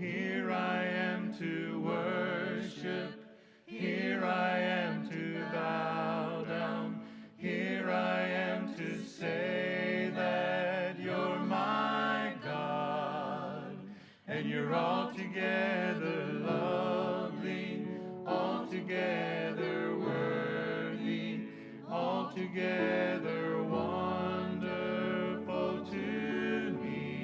Here I am to worship. Here I am to bow down. Here I am to say that you're my God. And you're altogether lovely, altogether worthy, altogether wonderful to me.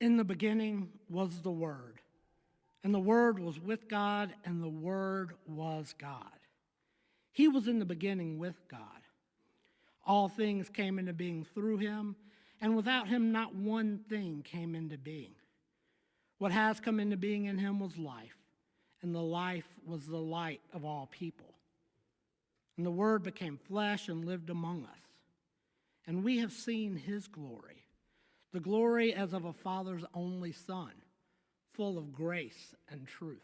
In the beginning was the Word, and the Word was with God, and the Word was God. He was in the beginning with God. All things came into being through him, and without him not one thing came into being. What has come into being in him was life, and the life was the light of all people. And the Word became flesh and lived among us. And we have seen his glory, the glory as of a Father's only Son, full of grace and truth.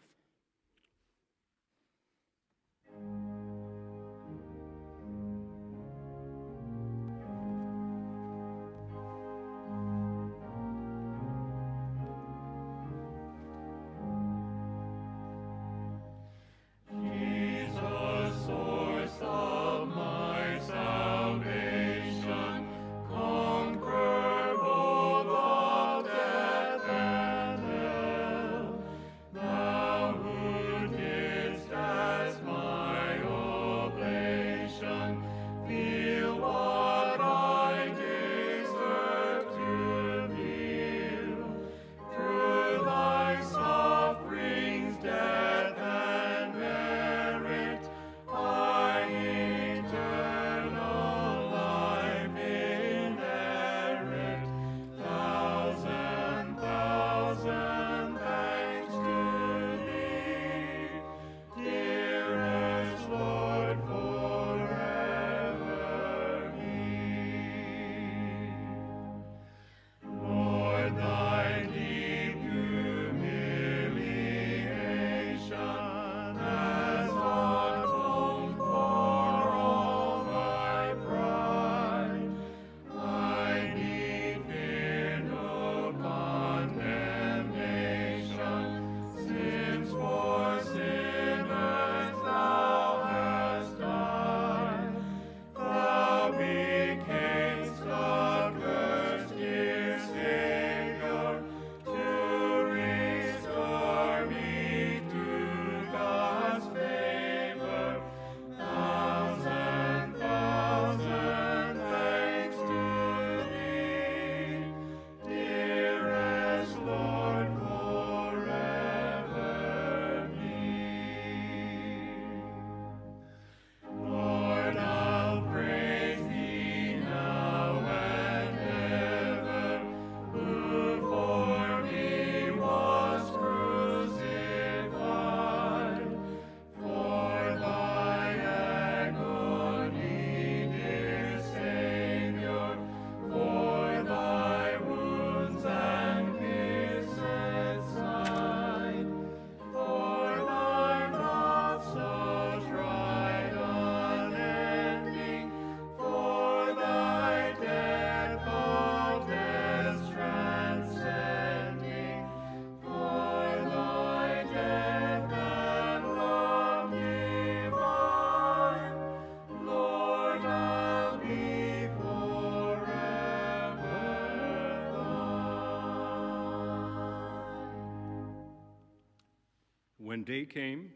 When day came,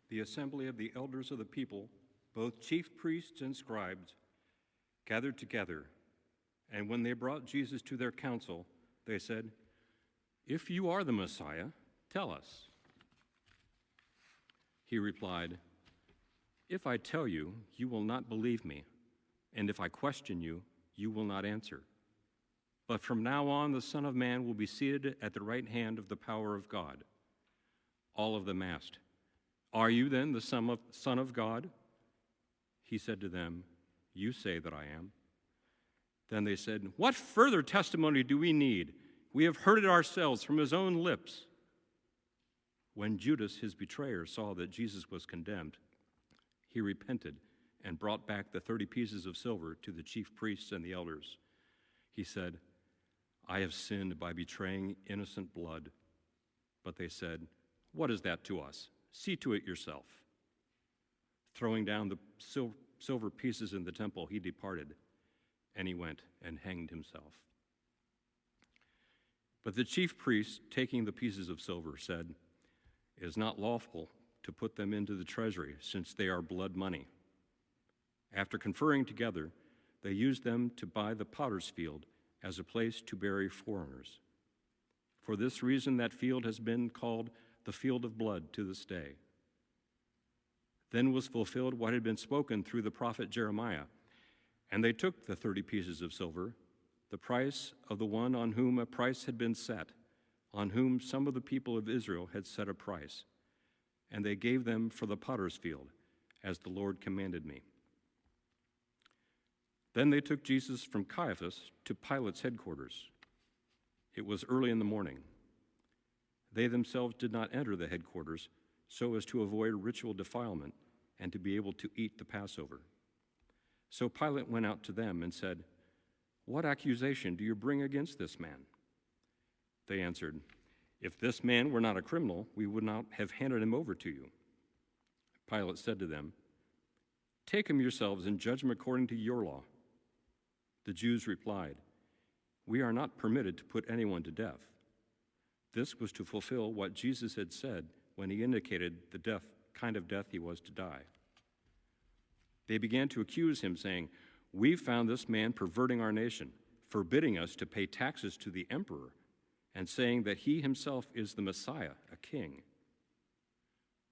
the assembly of the elders of the people, both chief priests and scribes, gathered together, and when they brought Jesus to their council, they said, "If you are the Messiah, tell us." He replied, "If I tell you, you will not believe me, and if I question you, you will not answer. But from now on, the Son of Man will be seated at the right hand of the power of God." All of them asked, "Are you then the Son of God?" He said to them, "You say that I am." Then they said, "What further testimony do we need? We have heard it ourselves from his own lips." When Judas, his betrayer, saw that Jesus was condemned, he repented and brought back the 30 pieces of silver to the chief priests and the elders. He said, "I have sinned by betraying innocent blood." But they said, "What is that to us? See to it yourself." Throwing down the silver pieces in the temple, he departed, and he went and hanged himself. But the chief priests, taking the pieces of silver, said, "It is not lawful to put them into the treasury, since they are blood money." After conferring together, they used them to buy the potter's field as a place to bury foreigners. For this reason, that field has been called the field of blood to this day. Then was fulfilled what had been spoken through the prophet Jeremiah. And they took the 30 pieces of silver, the price of the one on whom a price had been set, on whom some of the people of Israel had set a price, and they gave them for the potter's field, as the Lord commanded me. Then they took Jesus from Caiaphas to Pilate's headquarters. It was early in the morning. They themselves did not enter the headquarters so as to avoid ritual defilement and to be able to eat the Passover. So Pilate went out to them and said, "What accusation do you bring against this man?" They answered, "If this man were not a criminal, we would not have handed him over to you." Pilate said to them, "Take him yourselves and judge him according to your law." The Jews replied, "We are not permitted to put anyone to death." This was to fulfill what Jesus had said when he indicated the kind of death he was to die. They began to accuse him, saying, "We found this man perverting our nation, forbidding us to pay taxes to the emperor, and saying that he himself is the Messiah, a king."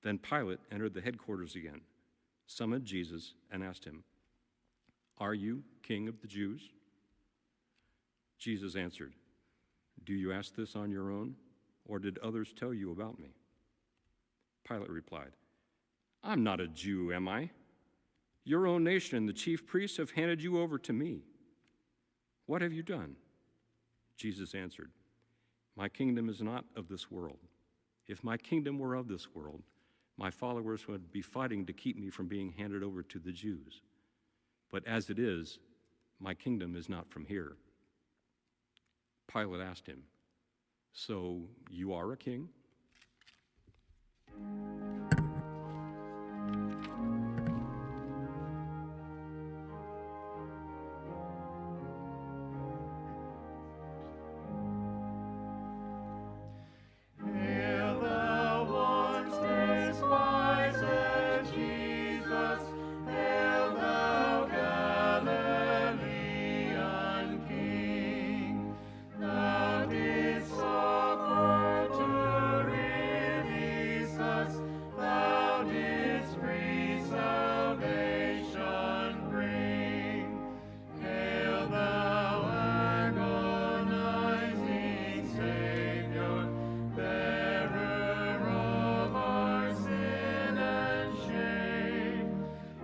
Then Pilate entered the headquarters again, summoned Jesus, and asked him, "Are you king of the Jews?" Jesus answered, "Do you ask this on your own, or did others tell you about me?" Pilate replied, "I'm not a Jew, am I? Your own nation and the chief priests have handed you over to me. What have you done?" Jesus answered, "My kingdom is not of this world. If my kingdom were of this world, my followers would be fighting to keep me from being handed over to the Jews. But as it is, my kingdom is not from here." Pilate asked him, "So you are a king?" Hail the once despised Jesus, hail thou Galilean King. Thou didst suffer to release us, thou didst free salvation bring. Hail thou agonizing Savior, bearer of our sin and shame.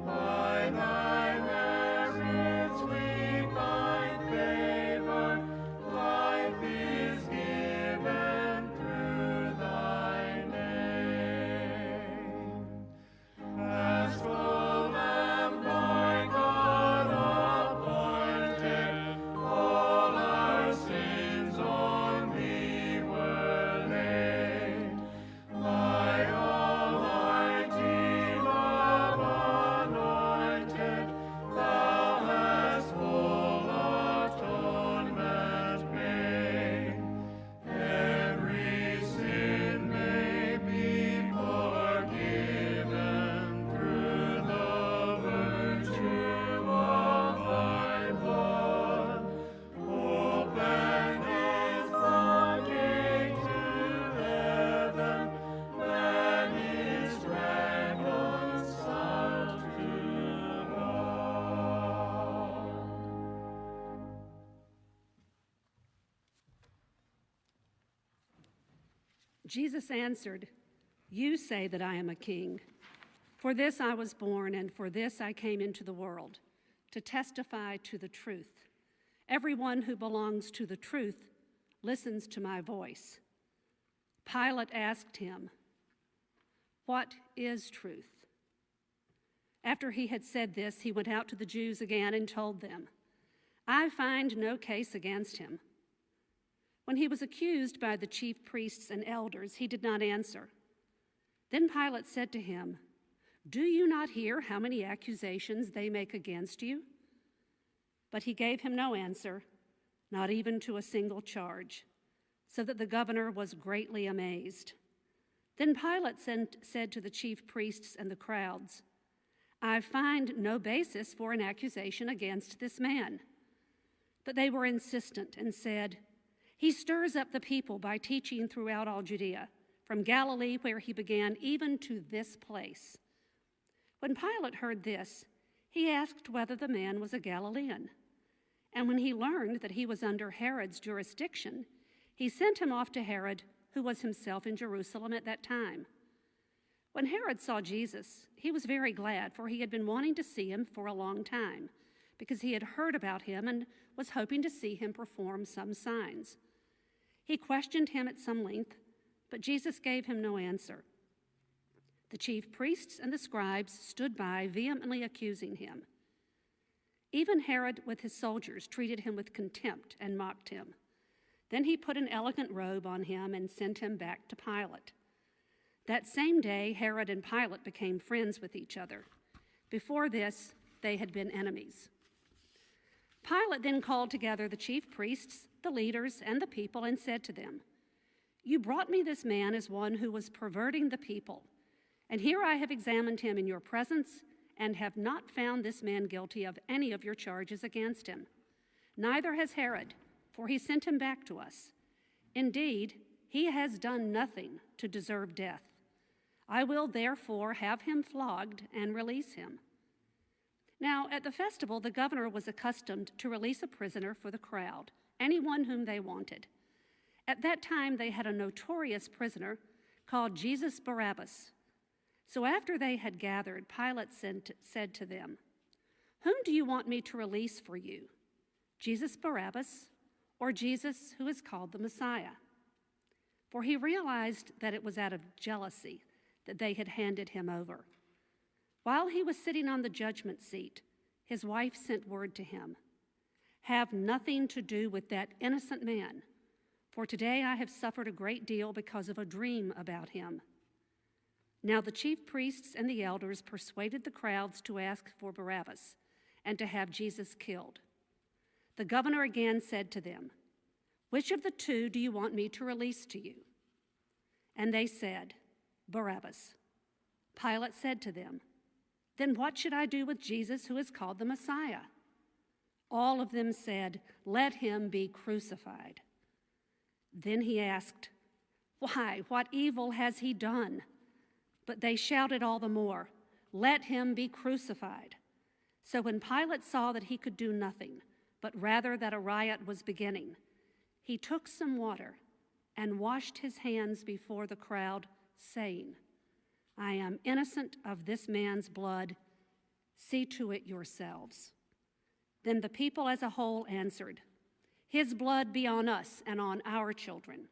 By thy merits we find favor, life is given through thy name. As the Lamb by God appointed, all our sins on thee were laid. By Almighty love anointed, thou hast full atonement made. Every sin may be forgiven through the virtue of thy blood. Open is the gate to heaven, man is reconciled to God. Jesus answered, "You say that I am a king. For this I was born, and for this I came into the world, to testify to the truth. Everyone who belongs to the truth listens to my voice." Pilate asked him, What is truth?" After he had said this, he went out to the Jews again and told them, "I find no case against him." When he was accused by the chief priests and elders, he did not answer. Then Pilate said to him, "Do you not hear how many accusations they make against you?" But he gave him no answer, not even to a single charge, so that the governor was greatly amazed. Then Pilate said to the chief priests and the crowds, "I find no basis for an accusation against this man." But they were insistent and said, "He stirs up the people by teaching throughout all Judea, from Galilee where he began, even to this place." When Pilate heard this, he asked whether the man was a Galilean. And when he learned that he was under Herod's jurisdiction, he sent him off to Herod, who was himself in Jerusalem at that time. When Herod saw Jesus, he was very glad, for he had been wanting to see him for a long time, because he had heard about him and was hoping to see him perform some signs. He questioned him at some length, but Jesus gave him no answer. The chief priests and the scribes stood by, vehemently accusing him. Even Herod with his soldiers treated him with contempt and mocked him. Then he put an elegant robe on him and sent him back to Pilate. That same day, Herod and Pilate became friends with each other. Before this, they had been enemies. Pilate then called together the chief priests, the leaders, and the people and said to them, "You brought me this man as one who was perverting the people, and here I have examined him in your presence and have not found this man guilty of any of your charges against him. Neither has Herod, for he sent him back to us. Indeed, he has done nothing to deserve death. I will therefore have him flogged and release him." Now, at the festival, the governor was accustomed to release a prisoner for the crowd, anyone whom they wanted. At that time, they had a notorious prisoner called Jesus Barabbas. So after they had gathered, Pilate said to them, "Whom do you want me to release for you, Jesus Barabbas or Jesus who is called the Messiah?" For he realized that it was out of jealousy that they had handed him over. While he was sitting on the judgment seat, his wife sent word to him, "Have nothing to do with that innocent man, for today I have suffered a great deal because of a dream about him." Now the chief priests and the elders persuaded the crowds to ask for Barabbas and to have Jesus killed. The governor again said to them, "Which of the two do you want me to release to you?" And they said, "Barabbas." Pilate said to them, "Then what should I do with Jesus who is called the Messiah?" All of them said, "Let him be crucified." Then he asked, "Why, what evil has he done?" But they shouted all the more, "Let him be crucified." So when Pilate saw that he could do nothing, but rather that a riot was beginning, he took some water and washed his hands before the crowd, saying, "I am innocent of this man's blood. See to it yourselves." Then the people as a whole answered, "His blood be on us and on our children."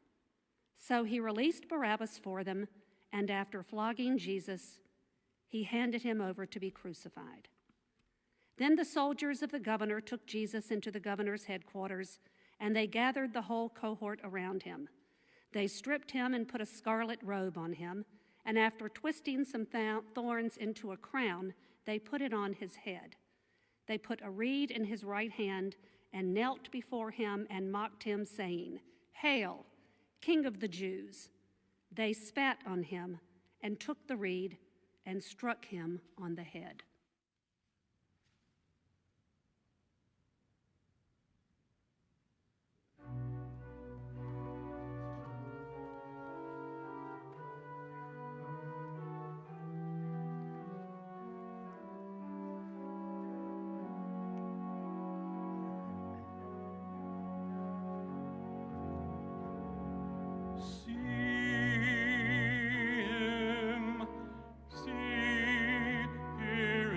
So he released Barabbas for them, and after flogging Jesus, he handed him over to be crucified. Then the soldiers of the governor took Jesus into the governor's headquarters, and they gathered the whole cohort around him. They stripped him and put a scarlet robe on him, and after twisting some thorns into a crown, they put it on his head. They put a reed in his right hand and knelt before him and mocked him, saying, "Hail, King of the Jews!" They spat on him and took the reed and struck him on the head. See him, see, hear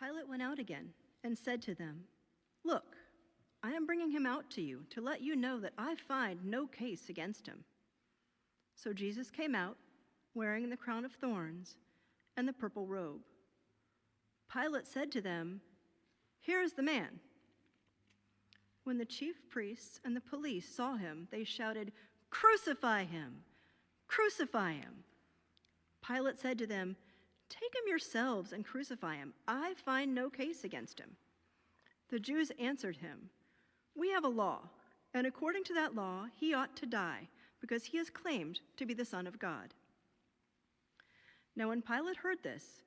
Pilate went out again and said to them, "Look, I am bringing him out to you to let you know that I find no case against him." So Jesus came out, wearing the crown of thorns and the purple robe. Pilate said to them, "Here is the man." When the chief priests and the police saw him, they shouted, "Crucify him! Crucify him!" Pilate said to them, "Take him yourselves and crucify him. I find no case against him." The Jews answered him, "We have a law, and according to that law, he ought to die, because he has claimed to be the Son of God." Now when Pilate heard this,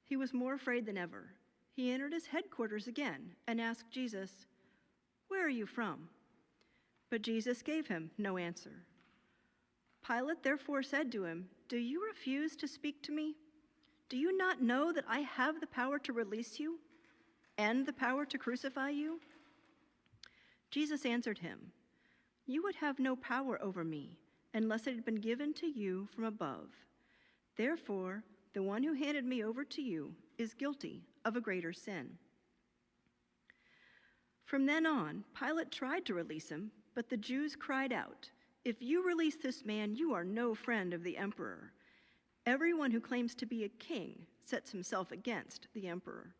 he was more afraid than ever. He entered his headquarters again and asked Jesus, "Where are you from?" But Jesus gave him no answer. Pilate therefore said to him, "Do you refuse to speak to me? Do you not know that I have the power to release you and the power to crucify you?" Jesus answered him, "You would have no power over me unless it had been given to you from above. Therefore, the one who handed me over to you is guilty of a greater sin." From then on, Pilate tried to release him, but the Jews cried out, "If you release this man, you are no friend of the emperor. Everyone who claims to be a king sets himself against the emperor."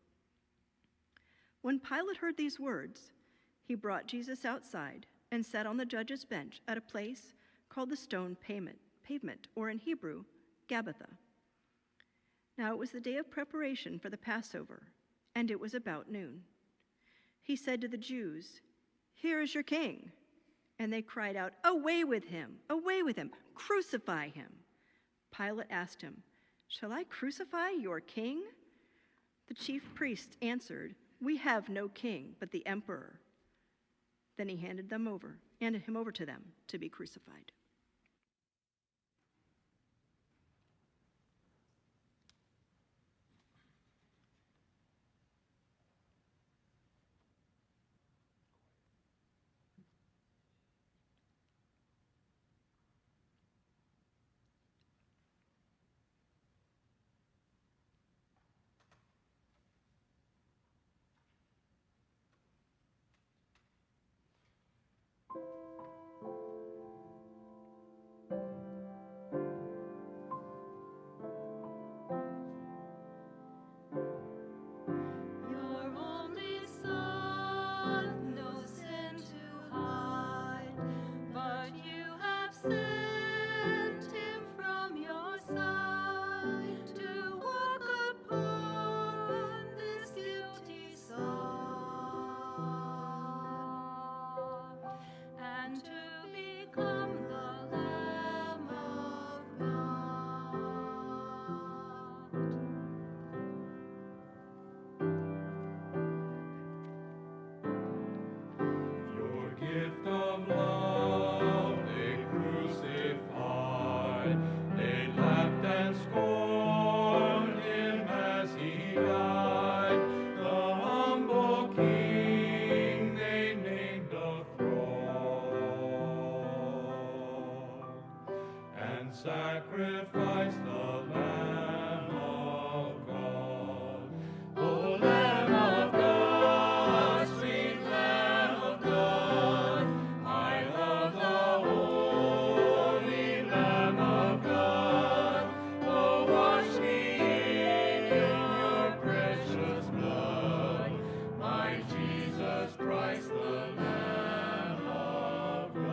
When Pilate heard these words, he brought Jesus outside and sat on the judge's bench at a place called the Stone Pavement, or in Hebrew, Gabbatha. Now it was the day of preparation for the Passover, and it was about noon. He said to the Jews, "Here is your king." And they cried out, "Away with him! Away with him! Crucify him!" Pilate asked him, "Shall I crucify your king?" The chief priests answered, "We have no king but the emperor." Then he handed him over to them to be crucified. Your only Son, no sin to hide, but you have sent him from your side to walk upon this guilty sod, and to become the Lamb of God. Your gift of love they crucified. They laughed and scorned him as he died. The humble King they named a fraud, and sacrificed the Lamb of God. O Lamb of God, sweet Lamb of God, I love the holy Lamb of God. Oh, wash me in your precious blood, my Jesus Christ, the Lamb of God.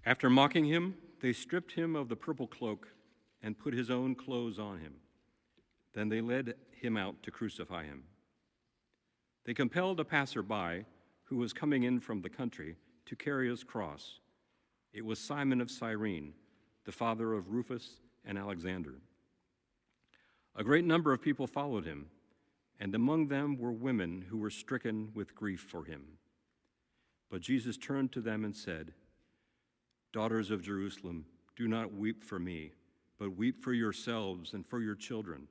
After mocking him, they stripped him of the purple cloak and put his own clothes on him. Then they led him out to crucify him. They compelled a passerby who was coming in from the country to carry his cross. It was Simon of Cyrene, the father of Rufus and Alexander. A great number of people followed him, and among them were women who were stricken with grief for him. But Jesus turned to them and said, "Daughters of Jerusalem, do not weep for me, but weep for yourselves and for your children.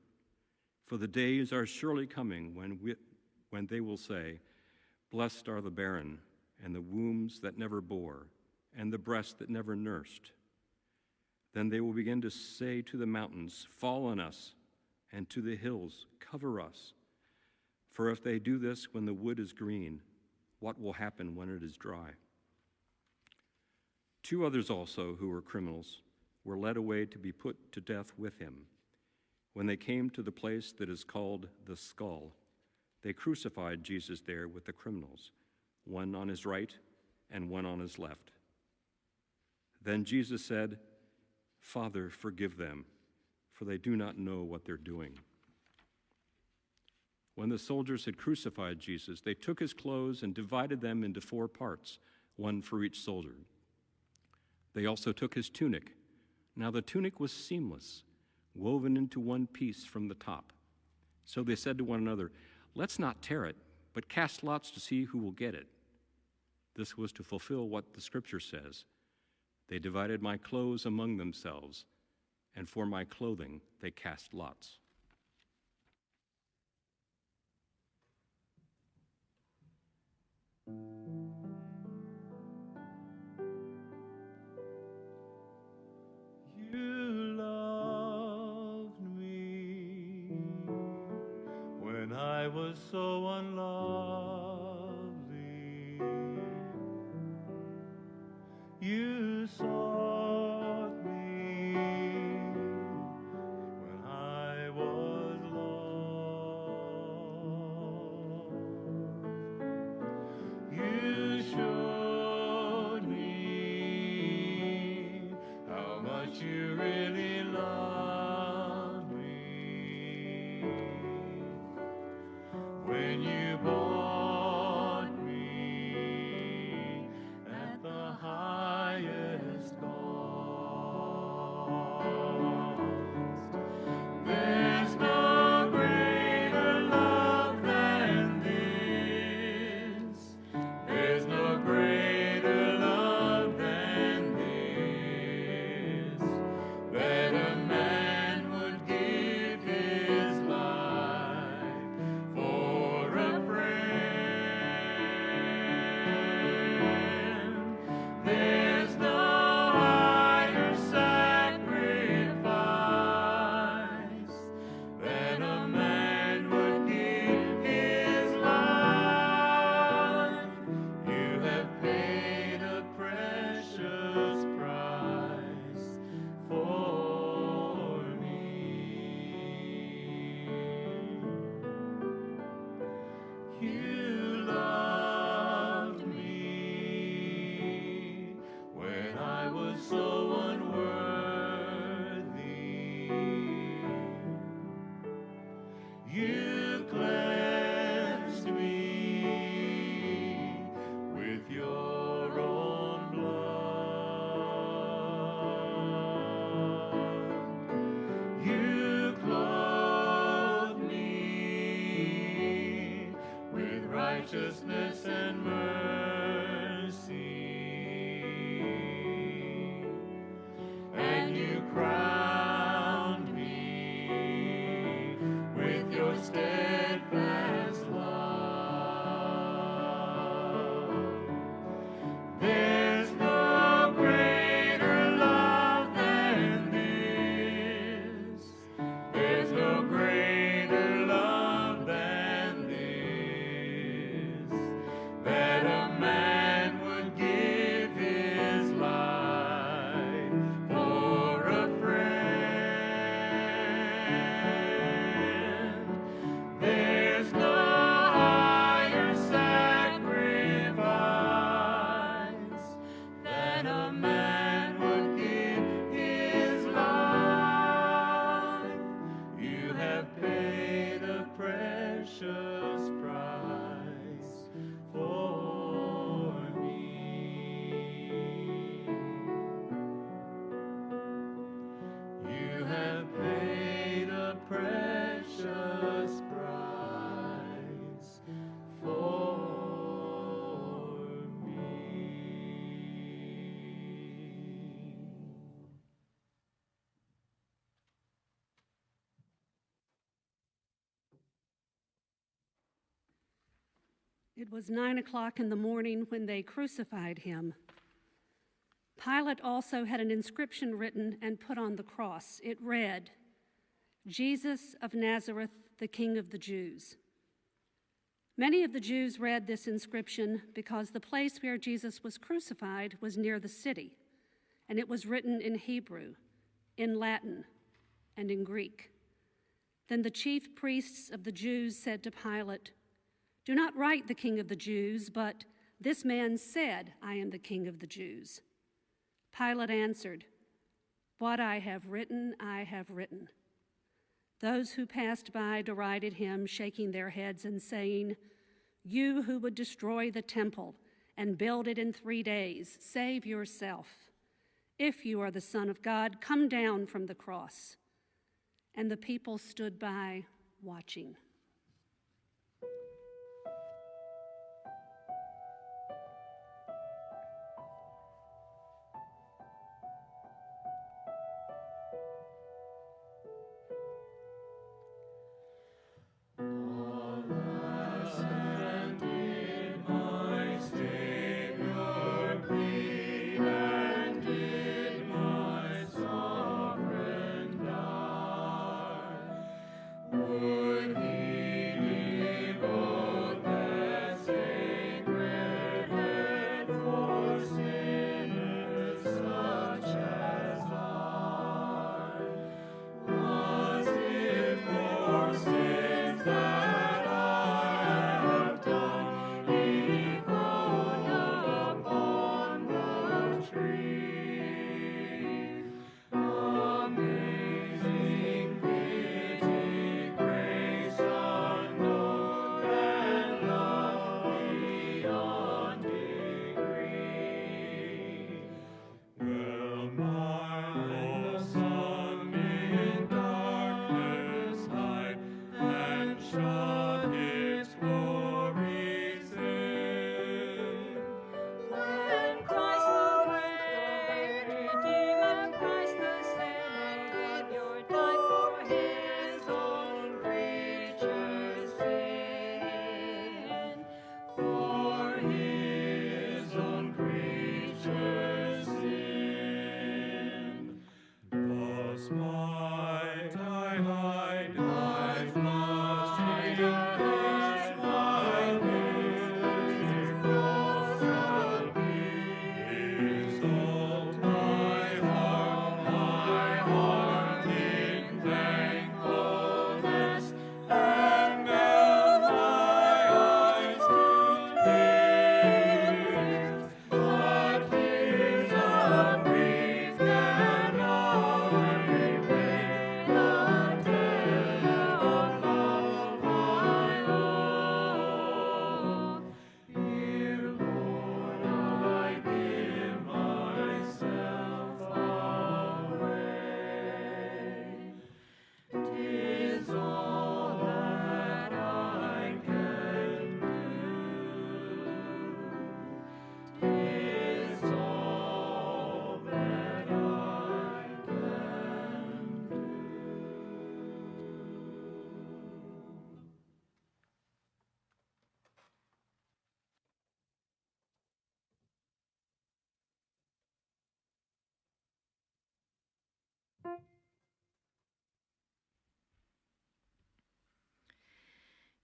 For the days are surely coming when they will say, 'Blessed are the barren, and the wombs that never bore, and the breasts that never nursed.' Then they will begin to say to the mountains, 'Fall on us,' and to the hills, 'Cover us.' For if they do this when the wood is green, what will happen when it is dry?" 2 others also, who were criminals, were led away to be put to death with him. When they came to the place that is called the Skull, they crucified Jesus there with the criminals, one on his right and one on his left. Then Jesus said, "Father, forgive them, for they do not know what they're doing." When the soldiers had crucified Jesus, they took his clothes and divided them into 4 parts, one for each soldier. They also took his tunic. Now the tunic was seamless, woven into one piece from the top. So they said to one another, "Let's not tear it, but cast lots to see who will get it." This was to fulfill what the scripture says, "They divided my clothes among themselves, and for my clothing they cast lots." You loved me when I was so unlovely. You sought me when I was lost. You showed me how much you really love me when you bought me at the highest cost. There's no greater love than this. There's no greater love than this, that a man would give his life for a friend. There's no higher sacrifice than a man would give his life. You have paid a precious price for me. You loved me when I was so unworthy. You cleansed me with your own blood. You clothed me with righteousness and mercy, and you crowned me with your steadfast love. There's no greater love than this. There's no greater love than this, that a It was 9:00 in the morning when they crucified him. Pilate also had an inscription written and put on the cross. It read, "Jesus of Nazareth, the King of the Jews." Many of the Jews read this inscription because the place where Jesus was crucified was near the city, and it was written in Hebrew, in Latin, and in Greek. Then the chief priests of the Jews said to Pilate, "Do not write the King of the Jews, but this man said, 'I am the King of the Jews.'" Pilate answered, "What I have written, I have written." Those who passed by derided him, shaking their heads and saying, "You who would destroy the temple and build it in 3 days, save yourself. If you are the Son of God, come down from the cross." And the people stood by, watching.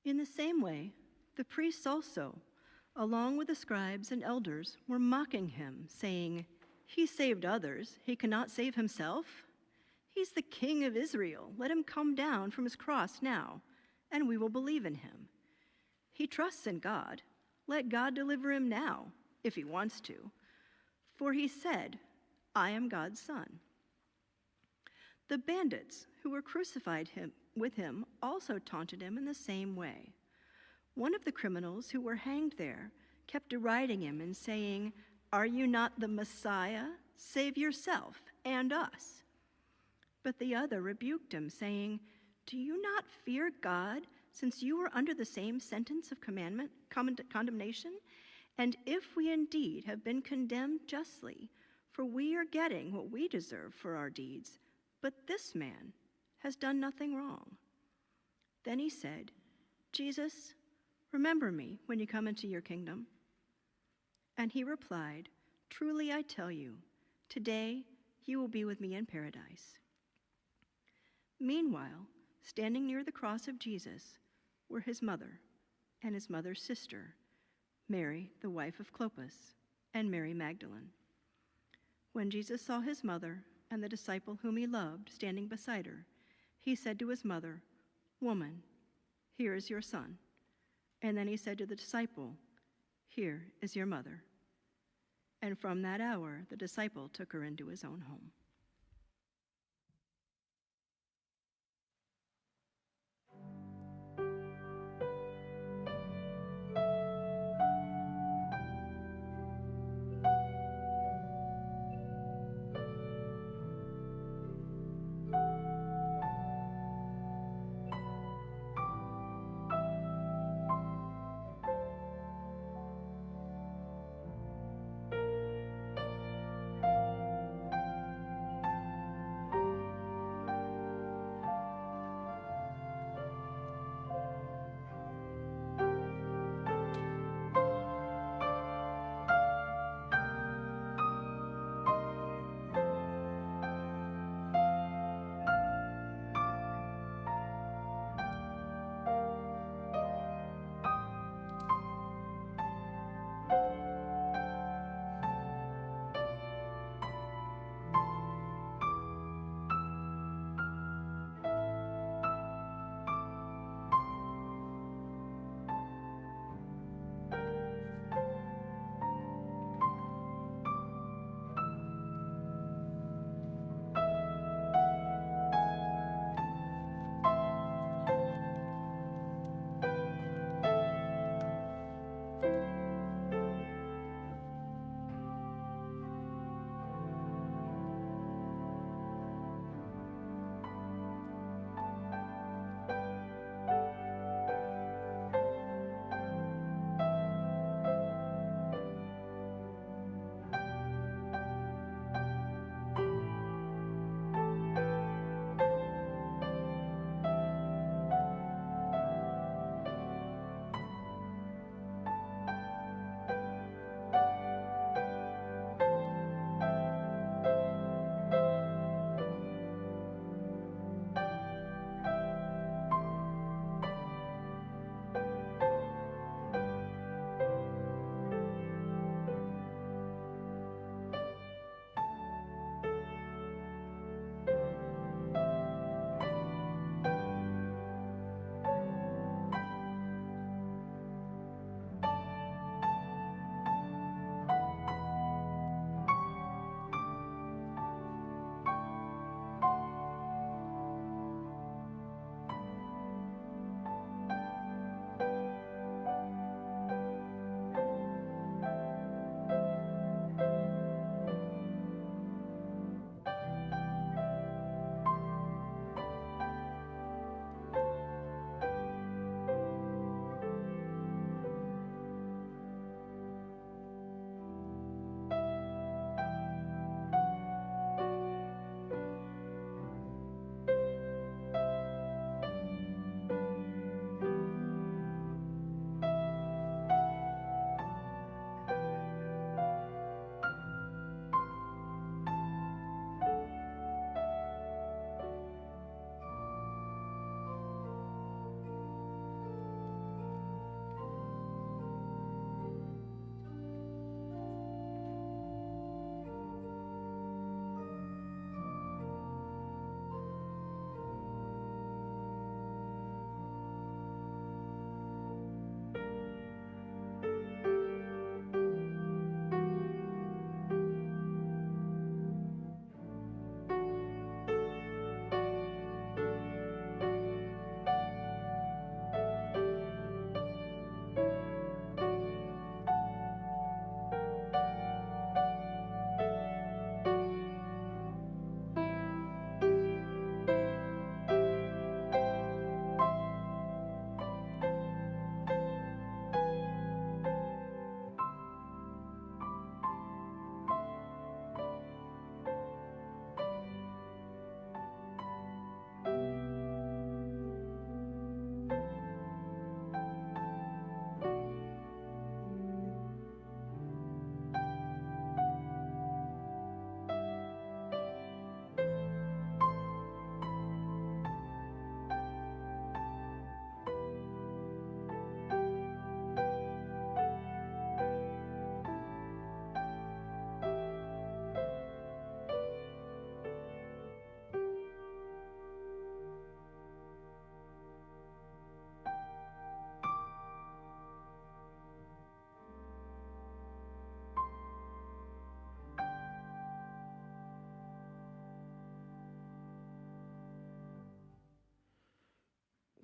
In the same way, the priests also, along with the scribes and elders, were mocking him, saying, "He saved others, he cannot save himself. He's the King of Israel. Let him come down from his cross now, and we will believe in him. He trusts in God. Let God deliver him now, if he wants to. For he said, 'I am God's son.'" The bandits who were crucified with him also taunted him in the same way. One of the criminals who were hanged there kept deriding him and saying, "Are you not the Messiah? Save yourself and us." But the other rebuked him, saying, "Do you not fear God, since you are under the same sentence of condemnation? And if we indeed have been condemned justly, for we are getting what we deserve for our deeds, but this man has done nothing wrong." Then he said, "Jesus, Remember me when you come into your kingdom." And he replied, "Truly I tell you, today you will be with me in paradise." Meanwhile, standing near the cross of Jesus were his mother and his mother's sister, Mary, the wife of Clopas, and Mary Magdalene. When Jesus saw his mother and the disciple whom he loved standing beside her, he said to his mother, "Woman, here is your son." And then he said to the disciple, "Here is your mother." And from that hour, the disciple took her into his own home.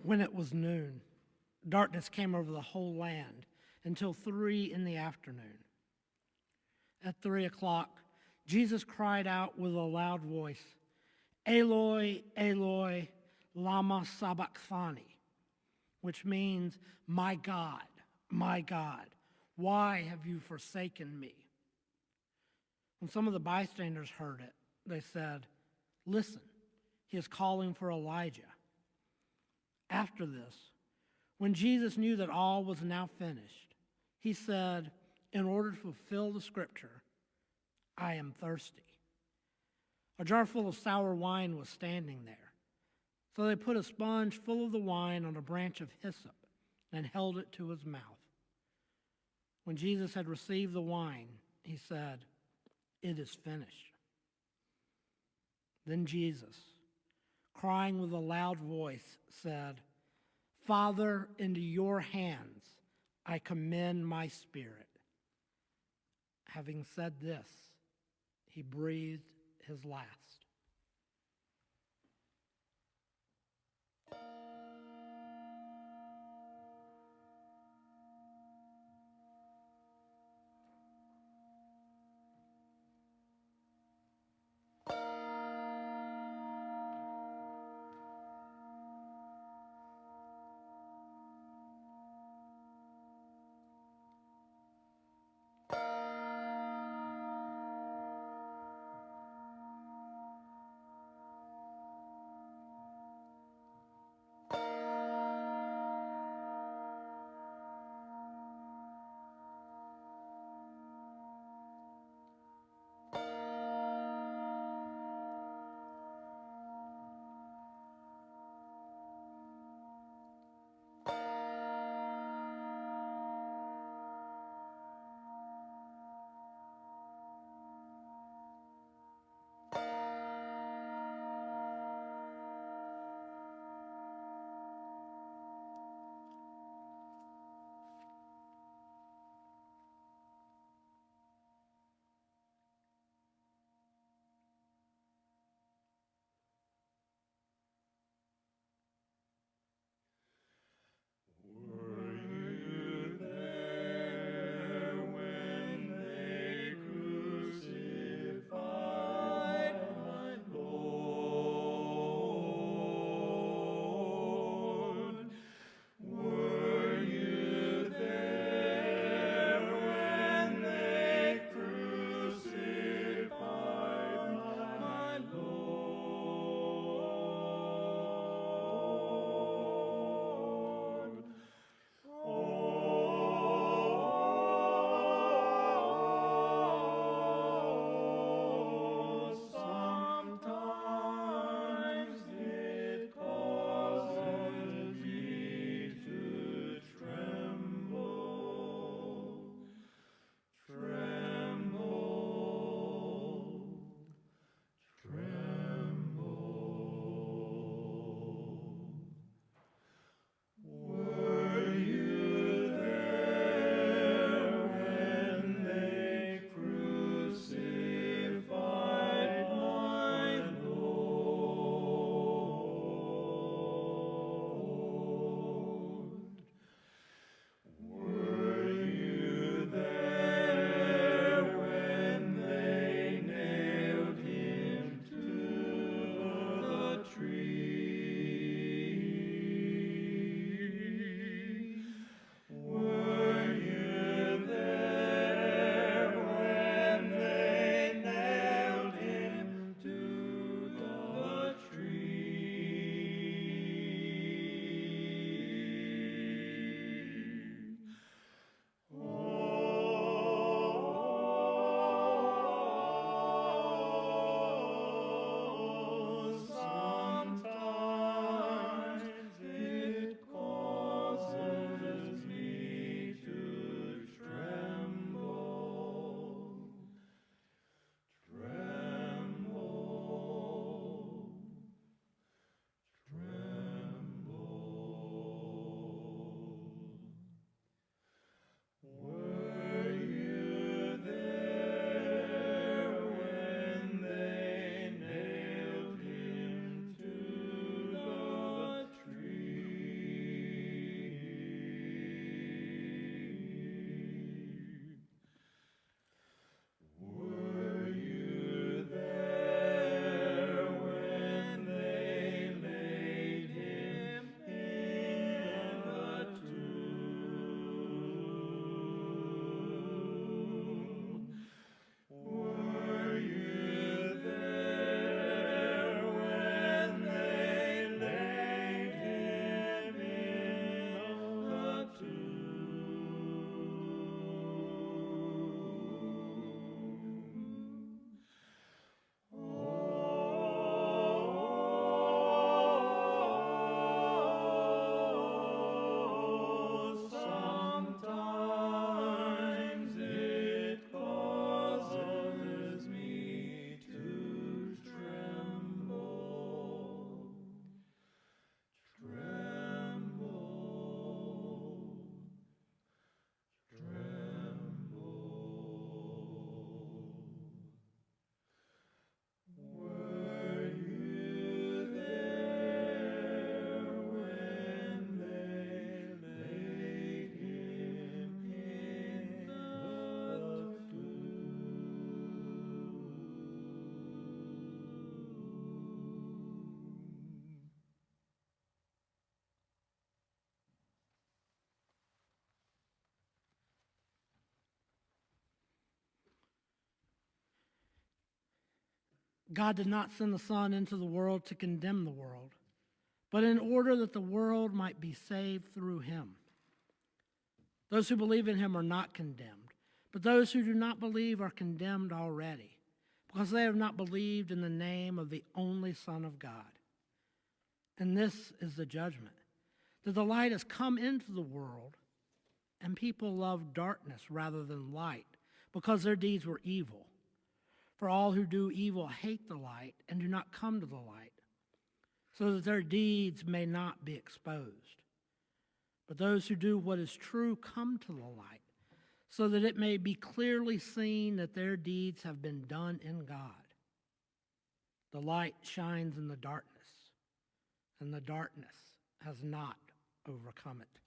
When it was noon, darkness came over the whole land until 3 in the afternoon. At 3 o'clock, Jesus cried out with a loud voice, Eloi, Eloi, lama sabachthani, which means, my God, why have you forsaken me? When some of the bystanders heard it, they said, listen, he is calling for Elijah. After this, when Jesus knew that all was now finished, he said, in order to fulfill the scripture, I am thirsty. A jar full of sour wine was standing there. So they put a sponge full of the wine on a branch of hyssop and held it to his mouth. When Jesus had received the wine, he said, it is finished. Then Jesus, crying with a loud voice, said, Father, into your hands I commend my spirit. Having said this, he breathed his last. God did not send the Son into the world to condemn the world, but in order that the world might be saved through him. Those who believe in him are not condemned, but those who do not believe are condemned already, because they have not believed in the name of the only Son of God. And this is the judgment, that the light has come into the world, and people love darkness rather than light, because their deeds were evil. For all who do evil hate the light and do not come to the light, so that their deeds may not be exposed. But those who do what is true come to the light, so that it may be clearly seen that their deeds have been done in God. The light shines in the darkness, and the darkness has not overcome it.